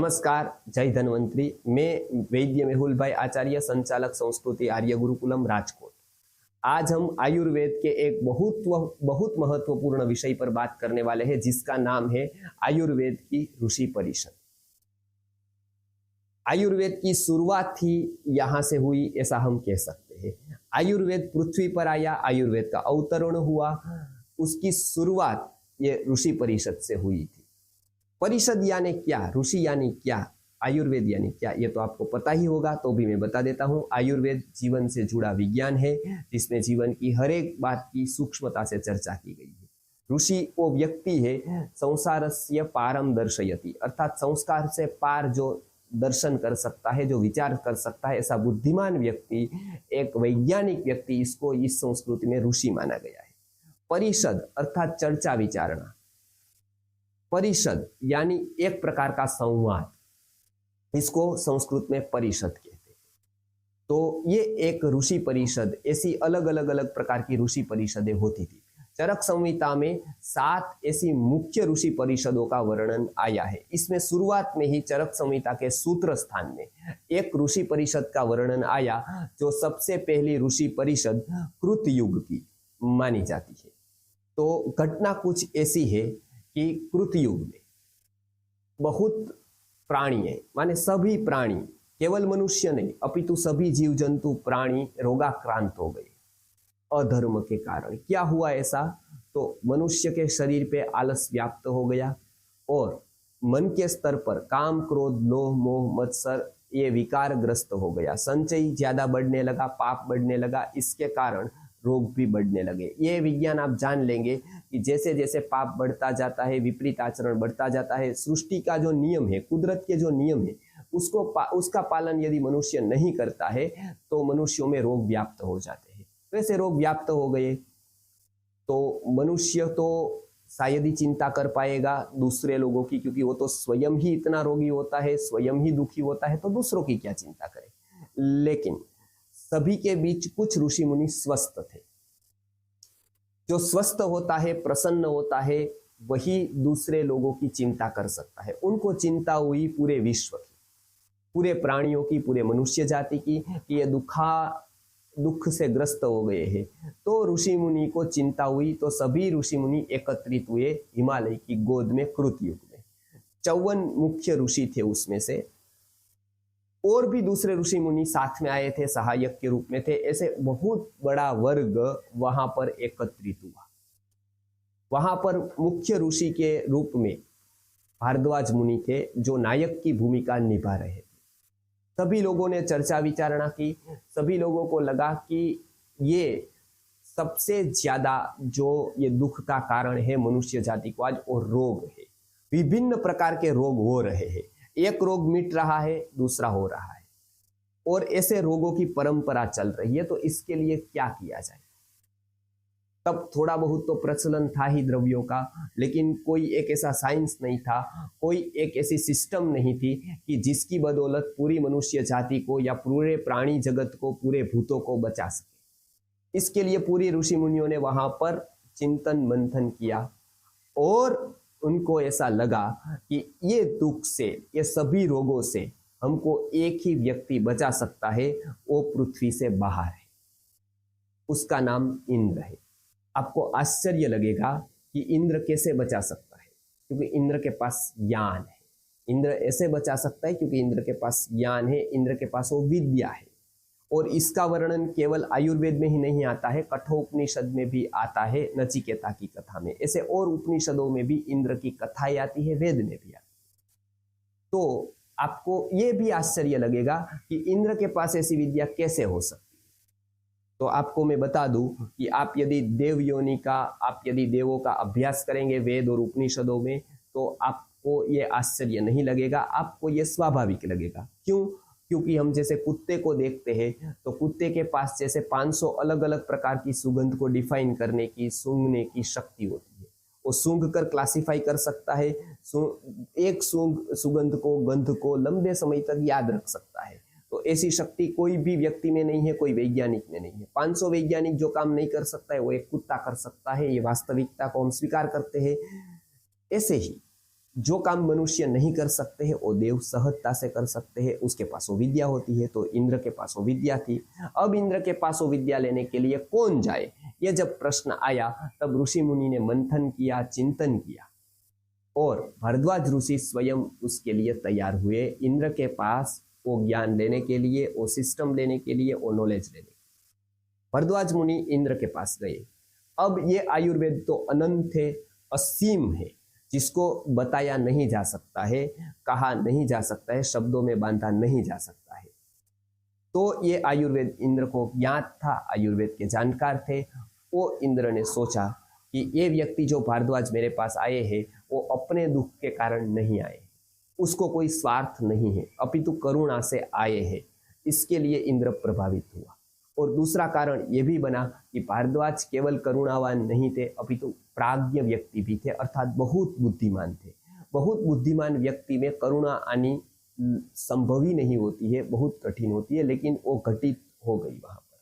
नमस्कार, जय धन्वंतरी। मैं वैद्य मेहुल भाई आचार्य, संचालक संस्कृति आर्य गुरुकुलम राजकोट। आज हम आयुर्वेद के एक बहुत महत्वपूर्ण विषय पर बात करने वाले हैं, जिसका नाम है आयुर्वेद की ऋषि परिषद। आयुर्वेद की शुरुआत ही यहां से हुई, ऐसा हम कह सकते हैं। आयुर्वेद पृथ्वी पर आया, आयुर्वेद का अवतरण हुआ, उसकी शुरुआत ये ऋषि परिषद से हुई थी। परिषद यानी क्या, ऋषि यानी क्या, आयुर्वेद यानी क्या, ये तो आपको पता ही होगा, तो भी मैं बता देता हूँ। आयुर्वेद जीवन से जुड़ा विज्ञान है, जिसमें जीवन की हर एक बात की सूक्ष्मता से चर्चा की गई है। ऋषि वो व्यक्ति है संसारस्य पारम दर्शयति, अर्थात संस्कार से पार जो दर्शन कर सकता है, जो विचार कर सकता है, ऐसा बुद्धिमान व्यक्ति, एक वैज्ञानिक व्यक्ति, इसको इस संस्कृति में ऋषि माना गया है। परिषद अर्थात चर्चा विचारणा। परिषद यानी एक प्रकार का संवाद, इसको संस्कृत में परिषद कहते हैं। तो ये एक ऋषि परिषद, ऐसी अलग अलग प्रकार की ऋषि परिषदें होती थी। चरक संहिता में 7 ऐसी मुख्य ऋषि परिषदों का वर्णन आया है। इसमें शुरुआत में ही चरक संहिता के सूत्र स्थान में एक ऋषि परिषद का वर्णन आया, जो सबसे पहली ऋषि परिषद कृत युग की मानी जाती है। तो घटना कुछ ऐसी है कि कृत युग में बहुत प्राणी है, माने सभी प्राणी, केवल मनुष्य नहीं अपितु सभी जीव जंतु प्राणी रोगाक्रांत हो गए अधर्म के कारण। क्या हुआ ऐसा, तो मनुष्य के शरीर पे आलस व्याप्त हो गया और मन के स्तर पर काम, क्रोध, लोभ, मोह, मत्सर ये विकार ग्रस्त हो गया। संचय ज्यादा बढ़ने लगा, पाप बढ़ने लगा, इसके कारण रोग भी बढ़ने लगे। ये विज्ञान आप जान लेंगे कि जैसे जैसे पाप बढ़ता जाता है, विपरीत आचरण बढ़ता जाता है, सृष्टि का जो नियम है, कुदरत के जो नियम है, उसका पालन यदि मनुष्य नहीं करता है तो मनुष्यों में रोग व्याप्त हो जाते हैं। वैसे रोग व्याप्त हो गए तो मनुष्य तो शायद ही चिंता कर पाएगा दूसरे लोगों की, क्योंकि वो तो स्वयं ही इतना रोगी होता है, स्वयं ही दुखी होता है, तो दूसरों की क्या चिंता करे। लेकिन सभी के बीच कुछ ऋषि मुनि स्वस्थ थे। जो स्वस्थ होता है, प्रसन्न होता है, वही दूसरे लोगों की चिंता कर सकता है। उनको चिंता हुई पूरे विश्व की, पूरे प्राणियों की, पूरे मनुष्य जाति की, कि ये दुख से ग्रस्त हो गए हैं। तो ऋषि मुनि को चिंता हुई, तो सभी ऋषि मुनि एकत्रित हुए हिमालय की गोद में कृत युग में। 54 मुख्य ऋषि थे उसमें से, और भी दूसरे ऋषि मुनि साथ में आए थे, सहायक के रूप में थे। ऐसे बहुत बड़ा वर्ग वहां पर एकत्रित हुआ। वहां पर मुख्य ऋषि के रूप में भारद्वाज मुनि थे, जो नायक की भूमिका निभा रहे थे। सभी लोगों ने चर्चा विचारणा की। सभी लोगों को लगा कि ये सबसे ज्यादा जो ये दुख का कारण है मनुष्य जाति को आज, और रोग है। विभिन्न प्रकार के रोग हो रहे हैं, एक रोग मिट रहा है, दूसरा हो रहा है, और ऐसे रोगों की परंपरा चल रही है। तो इसके लिए क्या किया जाए। तब थोड़ा बहुत तो प्रचलन था ही द्रव्यों का, लेकिन कोई एक ऐसा साइंस नहीं था, कोई एक ऐसी सिस्टम नहीं थी कि जिसकी बदौलत पूरी मनुष्य जाति को या पूरे प्राणी जगत को, पूरे भूतों को बचा सके। इसके लिए पूरी ऋषि मुनियों ने वहां पर चिंतन मंथन किया, और उनको ऐसा लगा कि ये दुख से, ये सभी रोगों से हमको एक ही व्यक्ति बचा सकता है, वो पृथ्वी से बाहर है, उसका नाम इंद्र है। आपको आश्चर्य लगेगा कि इंद्र कैसे बचा सकता है, क्योंकि इंद्र के पास ज्ञान है। इंद्र ऐसे बचा सकता है क्योंकि इंद्र के पास ज्ञान है, इंद्र के पास वो विद्या है। और इसका वर्णन केवल आयुर्वेद में ही नहीं आता है, कठोपनिषद में भी आता है, नचिकेता की कथा में। ऐसे और उपनिषदों में भी इंद्र की कथाएं आती है, वेद में भी आती है। तो आपको ये भी आश्चर्य लगेगा कि इंद्र के पास ऐसी विद्या कैसे हो सकती है। तो आपको मैं बता दूं कि आप यदि देव योनि का, आप यदि देवों का अभ्यास करेंगे वेद और उपनिषदों में, तो आपको ये आश्चर्य नहीं लगेगा, आपको ये स्वाभाविक लगेगा। क्यों? क्योंकि हम जैसे कुत्ते को देखते हैं, तो कुत्ते के पास जैसे 500 अलग अलग प्रकार की सुगंध को डिफाइन करने की, सूंघने की शक्ति होती है। वो सूंघ कर क्लासिफाई कर सकता है, एक सुगंध को, गंध को लंबे समय तक याद रख सकता है। तो ऐसी शक्ति कोई भी व्यक्ति में नहीं है, कोई वैज्ञानिक में नहीं है। 500 वैज्ञानिक जो काम नहीं कर सकता है, वो एक कुत्ता कर सकता है। ये वास्तविकता को हम स्वीकार करते हैं। ऐसे ही जो काम मनुष्य नहीं कर सकते हैं वो देव सहजता से कर सकते हैं। उसके पास वो विद्या होती है, तो इंद्र के पास वो विद्या थी। अब इंद्र के पास वो विद्या लेने के लिए कौन जाए, ये जब प्रश्न आया तब ऋषि मुनि ने मंथन किया, चिंतन किया, और भारद्वाज ऋषि स्वयं उसके लिए तैयार हुए, इंद्र के पास वो ज्ञान लेने के लिए, वो सिस्टम लेने के लिए, वो नॉलेज लेने के लिए। भारद्वाज मुनि इंद्र के पास गए। अब ये आयुर्वेद तो अनंत है, असीम है, जिसको बताया नहीं जा सकता है, कहा नहीं जा सकता है, शब्दों में बांधा नहीं जा सकता है। तो ये आयुर्वेद इंद्र को ज्ञात था, आयुर्वेद के जानकार थे। वो इंद्र ने सोचा कि ये व्यक्ति जो भारद्वाज मेरे पास आए हैं वो अपने दुख के कारण नहीं आए, उसको कोई स्वार्थ नहीं है, अपितु करुणा से आए हैं। इसके लिए इंद्र प्रभावित हुआ। और दूसरा कारण ये भी बना कि भारद्वाज केवल करुणावान नहीं थे, अपितु प्राज्ञ व्यक्ति भी थे, अर्थात बहुत बुद्धिमान थे। बहुत बुद्धिमान व्यक्ति में करुणा आनी संभव ही नहीं होती है, बहुत कठिन होती है, लेकिन वो घटित हो गई वहां पर।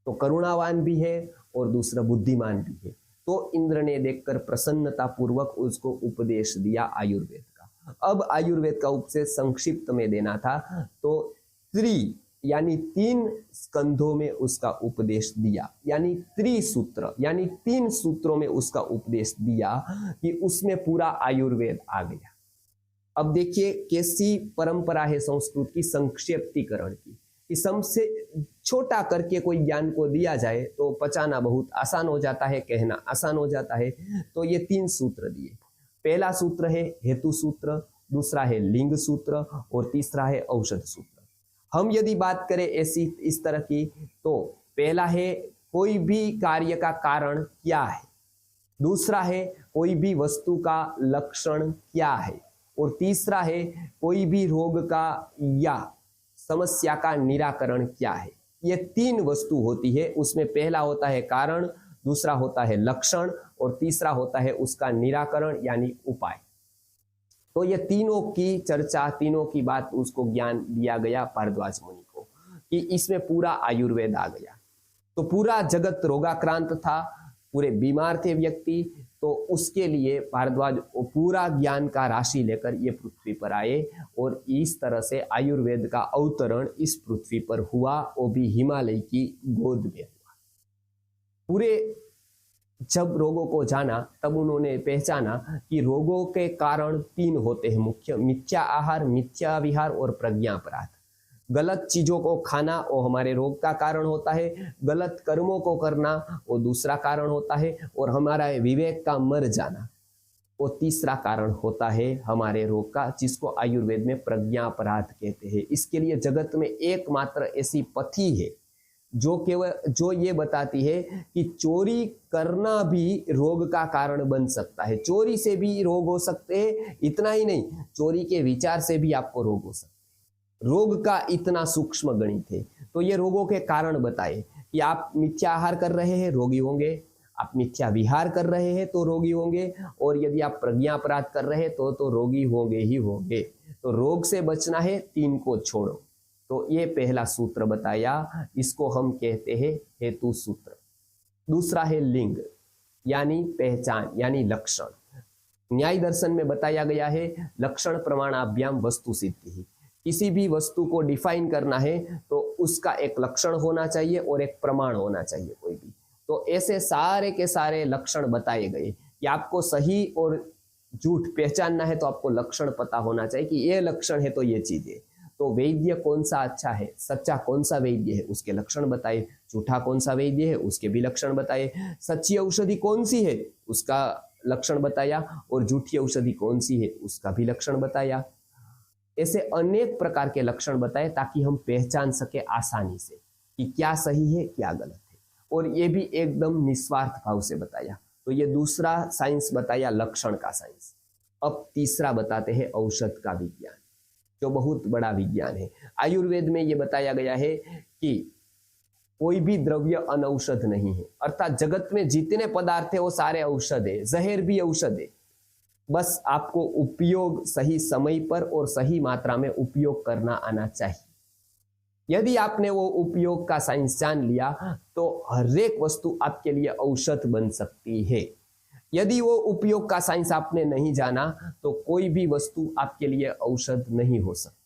तो करुणावान भी है और दूसरा बुद्धिमान भी है। तो इंद्र ने देखकर प्रसन्नता पूर्वक उसको उपदेश दिया आयुर्वेद का। अब आयुर्वेद का उपदेश संक्षिप्त में देना था, तो यानी 3 स्कंधों में उसका उपदेश दिया, यानी त्रिसूत्र, यानी 3 सूत्रों में उसका उपदेश दिया कि उसमें पूरा आयुर्वेद आ गया। अब देखिए कैसी परंपरा है संस्कृत की संक्षिप्तीकरण की, कि सबसे छोटा करके कोई ज्ञान को दिया जाए तो पचाना बहुत आसान हो जाता है, कहना आसान हो जाता है। तो ये 3 सूत्र दिए। पहला सूत्र है हेतु सूत्र, दूसरा है लिंग सूत्र और तीसरा है औषध सूत्र। हम यदि बात करें ऐसी इस तरह की, तो पहला है कोई भी कार्य का कारण क्या है, दूसरा है कोई भी वस्तु का लक्षण क्या है, और तीसरा है कोई भी रोग का या समस्या का निराकरण क्या है। ये 3 वस्तु होती है। उसमें पहला होता है कारण, दूसरा होता है लक्षण और तीसरा होता है उसका निराकरण यानी उपाय। तो ये तीनों की चर्चा, तीनों की बात उसको ज्ञान दिया गया भारद्वाज मुनि को, कि इसमें पूरा आयुर्वेद आ गया। तो पूरा जगत रोगाक्रांत था, पूरे बीमार थे व्यक्ति, तो उसके लिए भारद्वाज पूरा ज्ञान का राशि लेकर ये पृथ्वी पर आए, और इस तरह से आयुर्वेद का अवतरण इस पृथ्वी पर हुआ, वो भी हिमालय की गोद में हुआ। पूरे जब रोगों को जाना तब उन्होंने पहचाना कि रोगों के कारण 3 होते हैं मुख्य: मिथ्या आहार, मिथ्या विहार और प्रज्ञापराध। गलत चीजों को खाना वो हमारे रोग का कारण होता है, गलत कर्मों को करना वो दूसरा कारण होता है, और हमारा विवेक का मर जाना वो तीसरा कारण होता है हमारे रोग का, जिसको आयुर्वेद में प्रज्ञापराध कहते हैं। इसके लिए जगत में एकमात्र ऐसी पथी है जो ये बताती है कि चोरी करना भी रोग का कारण बन सकता है। चोरी से भी रोग हो सकते हैं, इतना ही नहीं, चोरी के विचार से भी आपको रोग हो सकते हैं। रोग का इतना सूक्ष्म गणित है। तो ये रोगों के कारण बताए कि आप मिथ्या आहार कर रहे हैं, रोगी होंगे, आप मिथ्या विहार कर रहे हैं तो रोगी होंगे, और यदि आप प्रज्ञापराध कर रहे हैं तो रोगी होंगे ही होंगे। तो रोग से बचना है, 3 को छोड़ो। तो ये पहला सूत्र बताया, इसको हम कहते हैं हेतु सूत्र। दूसरा है लिंग, यानी पहचान, यानी लक्षण। न्याय दर्शन में बताया गया है लक्षण प्रमाणाभ्याम वस्तु सिद्धि। किसी भी वस्तु को डिफाइन करना है तो उसका एक लक्षण होना चाहिए और एक प्रमाण होना चाहिए कोई भी। तो ऐसे सारे के सारे लक्षण बताए गए कि आपको सही और झूठ पहचानना है तो आपको लक्षण पता होना चाहिए कि ये लक्षण है तो ये चीज है। तो वैद्य कौन सा अच्छा है, सच्चा कौन सा वैद्य है, उसके लक्षण बताए। झूठा कौन सा वैद्य है, उसके भी लक्षण बताए। सच्ची औषधि कौन सी है, उसका लक्षण बताया, और झूठी औषधि कौन सी है, उसका भी लक्षण बताया। ऐसे अनेक प्रकार के लक्षण बताए ताकि हम पहचान सके आसानी से कि क्या सही है क्या गलत है, और ये भी एकदम निस्वार्थ भाव से बताया। तो ये दूसरा साइंस बताया, लक्षण का साइंस। अब तीसरा बताते हैं औषध का विज्ञान, जो बहुत बड़ा विज्ञान है। आयुर्वेद में ये बताया गया है कि कोई भी द्रव्य अनौषध नहीं है, अर्थात जगत में जितने पदार्थ है वो सारे औषध है, जहर भी औषध है। बस आपको उपयोग सही समय पर और सही मात्रा में उपयोग करना आना चाहिए। यदि आपने वो उपयोग का साइंस जान लिया तो हर एक वस्तु आपके लिए औषध बन सकती है। यदि वो उपयोग का साइंस आपने नहीं जाना तो कोई भी वस्तु आपके लिए औषध नहीं हो सकती।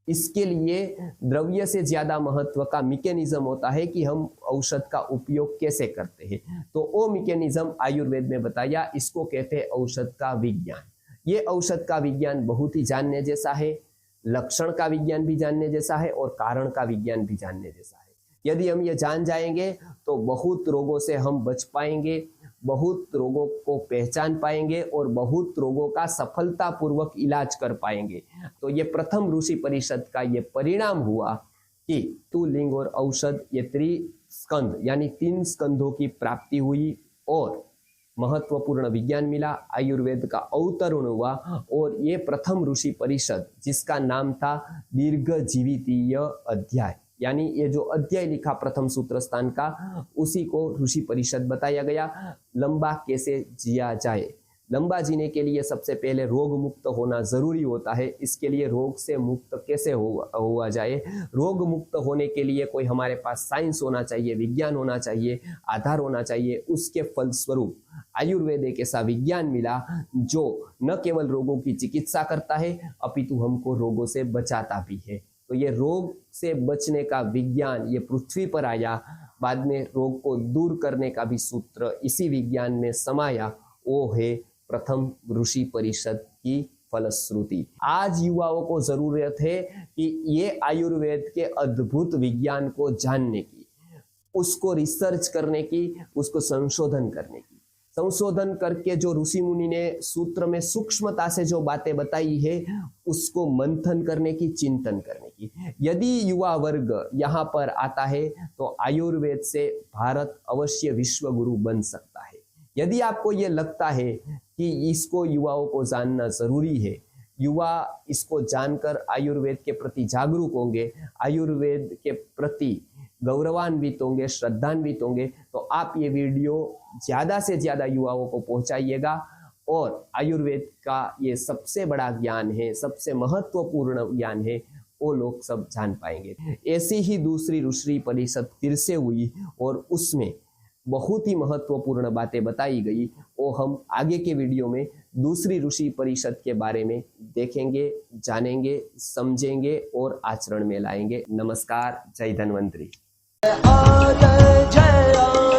इसके लिए द्रव्य से ज्यादा महत्व का मैकेनिज्म होता है कि हम औषध का उपयोग कैसे करते हैं। तो वो मैकेनिज्म आयुर्वेद में बताया, इसको कहते हैं औषध का विज्ञान। ये औषध का विज्ञान बहुत ही जानने जैसा है, लक्षण का विज्ञान भी जानने जैसा है और कारण का विज्ञान भी जानने जैसा है। यदि हम ये जान जाएंगे तो बहुत रोगों से हम बच पाएंगे, बहुत रोगों को पहचान पाएंगे और बहुत रोगों का सफलतापूर्वक इलाज कर पाएंगे। तो ये प्रथम ऋषि परिषद का ये परिणाम हुआ कि तू लिंग और औषध ये त्रिस्कंध यानी 3 स्कंधों की प्राप्ति हुई और महत्वपूर्ण विज्ञान मिला, आयुर्वेद का अवतरण हुआ और ये प्रथम ऋषि परिषद जिसका नाम था दीर्घ जीवितीय अध्याय, यानी ये जो अध्याय लिखा प्रथम सूत्र स्थान का, उसी को ऋषि परिषद बताया गया। लंबा कैसे जिया जाए, लंबा जीने के लिए सबसे पहले रोग मुक्त होना जरूरी होता है। इसके लिए रोग से मुक्त कैसे हुआ जाए, रोग मुक्त होने के लिए कोई हमारे पास साइंस होना चाहिए, विज्ञान होना चाहिए, आधार होना चाहिए। उसके फलस्वरूप आयुर्वेद एक ऐसा विज्ञान मिला जो न केवल रोगों की चिकित्सा करता है अपितु हमको रोगों से बचाता भी है। तो ये रोग से बचने का विज्ञान ये पृथ्वी पर आया, बाद में रोग को दूर करने का भी सूत्र इसी विज्ञान में समाया, वो है प्रथम ऋषि परिषद की फलश्रुति। आज युवाओं को जरूरत है कि ये आयुर्वेद के अद्भुत विज्ञान को जानने की, उसको रिसर्च करने की, उसको संशोधन करने की। संशोधन करके जो ऋषि मुनि ने सूत्र में सूक्ष्मता से जो बातें बताई है उसको मंथन करने की, चिंतन करने की। यदि युवा वर्ग यहाँ पर आता है तो आयुर्वेद से भारत अवश्य विश्व गुरु बन सकता है। यदि आपको ये लगता है कि इसको युवाओं को जानना जरूरी है, युवा इसको जानकर आयुर्वेद के प्रति जागरूक होंगे, आयुर्वेद के प्रति गौरवान्वित होंगे, श्रद्धान्वित होंगे, तो आप ये वीडियो ज्यादा से ज्यादा युवाओं को पहुंचाइएगा और आयुर्वेद का ये सबसे बड़ा ज्ञान है, सबसे महत्वपूर्ण ज्ञान है, वो लोग सब जान पाएंगे। ऐसी ही दूसरी ऋषि परिषद फिर से हुई और उसमें बहुत ही महत्वपूर्ण बातें बताई गई। वो हम आगे के वीडियो में दूसरी ऋषि परिषद के बारे में देखेंगे, जानेंगे, समझेंगे और आचरण में लाएंगे। नमस्कार, जय धन्वंतरी। जय